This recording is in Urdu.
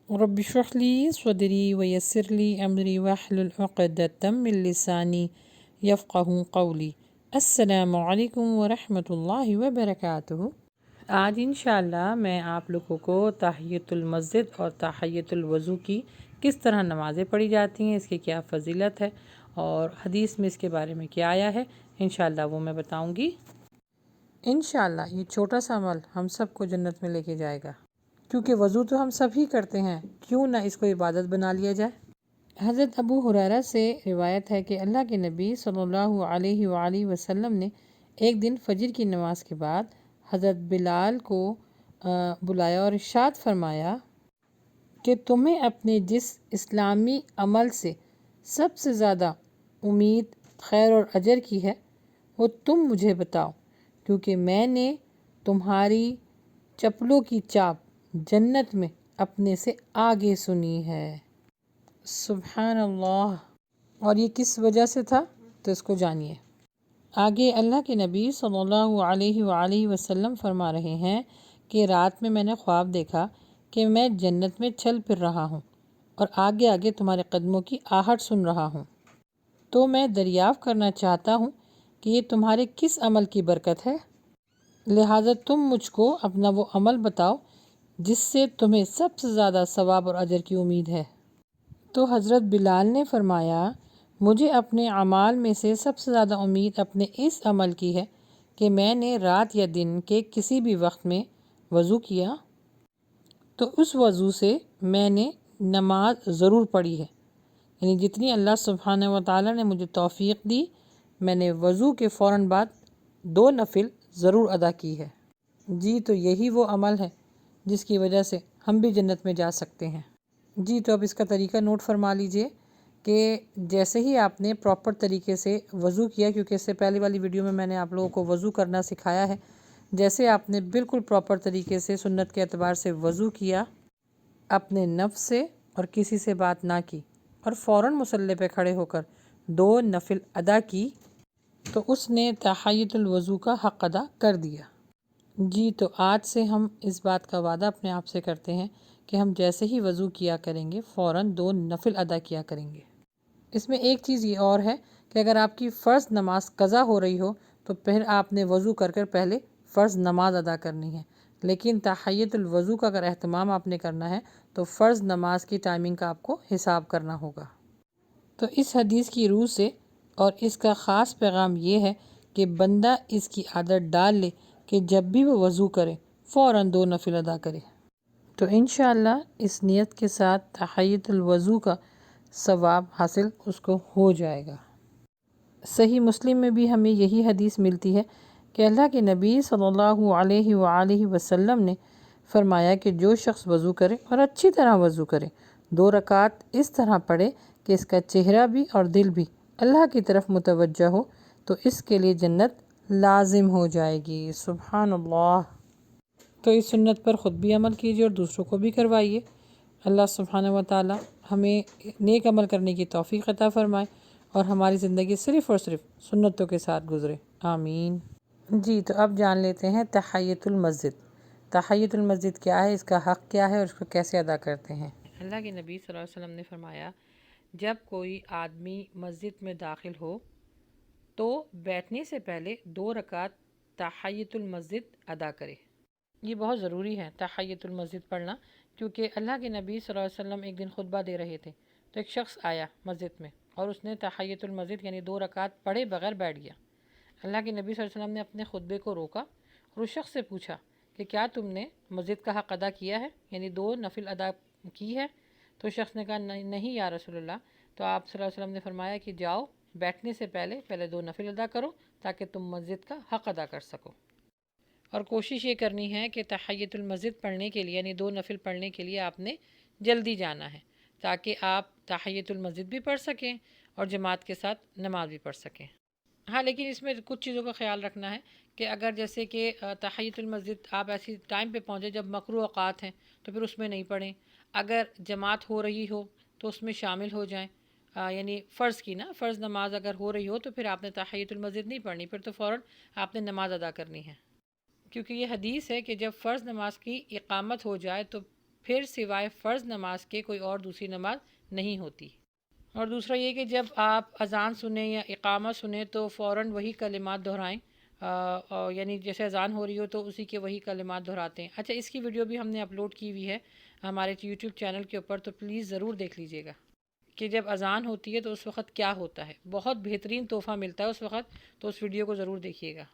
رب اشرح لی صدری ویسر لی امری واحلل عقدۃ من لسانی یفقہوا قولی۔ السلام علیکم ورحمۃ اللہ وبرکاتہ۔ آج انشاءاللہ میں آپ لوگوں کو تحیۃ المسجد اور تحیۃ الوضو کی کس طرح نمازیں پڑھی جاتی ہیں، اس کی کیا فضیلت ہے اور حدیث میں اس کے بارے میں کیا آیا ہے، انشاءاللہ وہ میں بتاؤں گی۔ انشاءاللہ یہ چھوٹا سا عمل ہم سب کو جنت میں لے کے جائے گا، کیونکہ وضو تو ہم سب ہی کرتے ہیں، کیوں نہ اس کو عبادت بنا لیا جائے۔ حضرت ابو ہریرہ سے روایت ہے کہ اللہ کے نبی صلی اللہ علیہ وآلہ وسلم نے ایک دن فجر کی نماز کے بعد حضرت بلال کو بلایا اور ارشاد فرمایا کہ تمہیں اپنے جس اسلامی عمل سے سب سے زیادہ امید خیر اور اجر کی ہے وہ تم مجھے بتاؤ، کیونکہ میں نے تمہاری چپلوں کی چاپ جنت میں اپنے سے آگے سنی ہے۔ سبحان اللہ۔ اور یہ کس وجہ سے تھا تو اس کو جانیے۔ آگے اللہ کے نبی صلی اللہ علیہ وآلہ وسلم فرما رہے ہیں کہ رات میں نے خواب دیکھا کہ میں جنت میں چل پھر رہا ہوں اور آگے آگے تمہارے قدموں کی آہٹ سن رہا ہوں، تو میں دریافت کرنا چاہتا ہوں کہ یہ تمہارے کس عمل کی برکت ہے، لہٰذا تم مجھ کو اپنا وہ عمل بتاؤ جس سے تمہیں سب سے زیادہ ثواب اور اجر کی امید ہے۔ تو حضرت بلال نے فرمایا، مجھے اپنے اعمال میں سے سب سے زیادہ امید اپنے اس عمل کی ہے کہ میں نے رات یا دن کے کسی بھی وقت میں وضو کیا تو اس وضو سے میں نے نماز ضرور پڑھی ہے، یعنی جتنی اللہ سبحانہ و تعالیٰ نے مجھے توفیق دی میں نے وضو کے فوراً بعد 2 نفل ضرور ادا کی ہے۔ جی تو یہی وہ عمل ہے جس کی وجہ سے ہم بھی جنت میں جا سکتے ہیں۔ جی تو اب اس کا طریقہ نوٹ فرما لیجئے کہ جیسے ہی آپ نے پراپر طریقے سے وضو کیا، کیونکہ اس سے پہلی والی ویڈیو میں نے آپ لوگوں کو وضو کرنا سکھایا ہے، جیسے آپ نے بالکل پراپر طریقے سے سنت کے اعتبار سے وضو کیا، اپنے نفس سے اور کسی سے بات نہ کی اور فوراً مصلی پہ کھڑے ہو کر 2 نفل ادا کی تو اس نے تحیۃ الوضو کا حق ادا کر دیا۔ جی تو آج سے ہم اس بات کا وعدہ اپنے آپ سے کرتے ہیں کہ ہم جیسے ہی وضو کیا کریں گے فوراً 2 نفل ادا کیا کریں گے۔ اس میں ایک چیز یہ اور ہے کہ اگر آپ کی فرض نماز قضا ہو رہی ہو تو پھر آپ نے وضو کر پہلے فرض نماز ادا کرنی ہے، لیکن تحیۃ الوضو کا اگر اہتمام آپ نے کرنا ہے تو فرض نماز کی ٹائمنگ کا آپ کو حساب کرنا ہوگا۔ تو اس حدیث کی روح سے اور اس کا خاص پیغام یہ ہے کہ بندہ اس کی عادت ڈال لے کہ جب بھی وہ وضو کرے فوراً 2 نفل ادا کرے، تو انشاءاللہ اس نیت کے ساتھ تحیۃ الوضو کا ثواب حاصل اس کو ہو جائے گا۔ صحیح مسلم میں بھی ہمیں یہی حدیث ملتی ہے کہ اللہ کے نبی صلی اللہ علیہ وآلہ وسلم نے فرمایا کہ جو شخص وضو کرے اور اچھی طرح وضو کرے، 2 رکعت اس طرح پڑھے کہ اس کا چہرہ بھی اور دل بھی اللہ کی طرف متوجہ ہو، تو اس کے لیے جنت لازم ہو جائے گی۔ سبحان اللہ۔ تو اس سنت پر خود بھی عمل کیجیے اور دوسروں کو بھی کروائیے۔ اللہ سبحانہ و تعالی ہمیں نیک عمل کرنے کی توفیق عطا فرمائے اور ہماری زندگی صرف اور صرف سنتوں کے ساتھ گزرے، آمین۔ جی تو اب جان لیتے ہیں تحیۃ المسجد۔ تحیۃ المسجد کیا ہے، اس کا حق کیا ہے اور اس کو کیسے ادا کرتے ہیں۔ اللہ کے نبی صلی اللہ علیہ وسلم نے فرمایا، جب کوئی آدمی مسجد میں داخل ہو تو بیٹھنے سے پہلے 2 رکعت تحیۃ المسجد ادا کرے۔ یہ بہت ضروری ہے تحیۃ المسجد پڑھنا، کیونکہ اللہ کے نبی صلی اللہ علیہ وسلم ایک دن خطبہ دے رہے تھے تو ایک شخص آیا مسجد میں اور اس نے تحیۃ المسجد یعنی 2 رکعت پڑھے بغیر بیٹھ گیا۔ اللہ کے نبی صلی اللہ علیہ وسلم نے اپنے خطبے کو روکا اور اس شخص سے پوچھا کہ کیا تم نے مسجد کا حق ادا کیا ہے، یعنی 2 نفل ادا کی ہے؟ تو شخص نے کہا نہیں یا رسول اللہ۔ تو آپ صلی اللہ علیہ وسلم نے فرمایا کہ جاؤ بیٹھنے سے پہلے 2 نفل ادا کرو تاکہ تم مسجد کا حق ادا کر سکو، اور کوشش یہ کرنی ہے کہ تحیۃ المسجد پڑھنے کے لیے یعنی 2 نفل پڑھنے کے لیے آپ نے جلدی جانا ہے تاکہ آپ تحیۃ المسجد بھی پڑھ سکیں اور جماعت کے ساتھ نماز بھی پڑھ سکیں۔ ہاں لیکن اس میں کچھ چیزوں کا خیال رکھنا ہے کہ اگر جیسے کہ تحیۃ المسجد آپ ایسی ٹائم پہ پہنچے جب مکروہ اوقات ہیں تو پھر اس میں نہیں پڑھیں، اگر جماعت ہو رہی ہو تو اس میں شامل ہو جائیں، یعنی فرض کی فرض نماز اگر ہو رہی ہو تو پھر آپ نے تحیۃ المسجد نہیں پڑھنی، پھر تو فوراً آپ نے نماز ادا کرنی ہے، کیونکہ یہ حدیث ہے کہ جب فرض نماز کی اقامت ہو جائے تو پھر سوائے فرض نماز کے کوئی اور دوسری نماز نہیں ہوتی۔ اور دوسرا یہ کہ جب آپ اذان سنیں یا اقامہ سنیں تو فوراً وہی کلمات دہرائیں، یعنی جیسے اذان ہو رہی ہو تو اسی کے وہی کلمات دہراتے ہیں۔ اچھا، اس کی ویڈیو بھی ہم نے اپلوڈ کی ہوئی ہے ہمارے یوٹیوب چینل کے اوپر، تو پلیز ضرور دیکھ لیجیے گا کہ جب اذان ہوتی ہے تو اس وقت کیا ہوتا ہے۔ بہت بہترین تحفہ ملتا ہے اس وقت، تو اس ویڈیو کو ضرور دیکھیے گا۔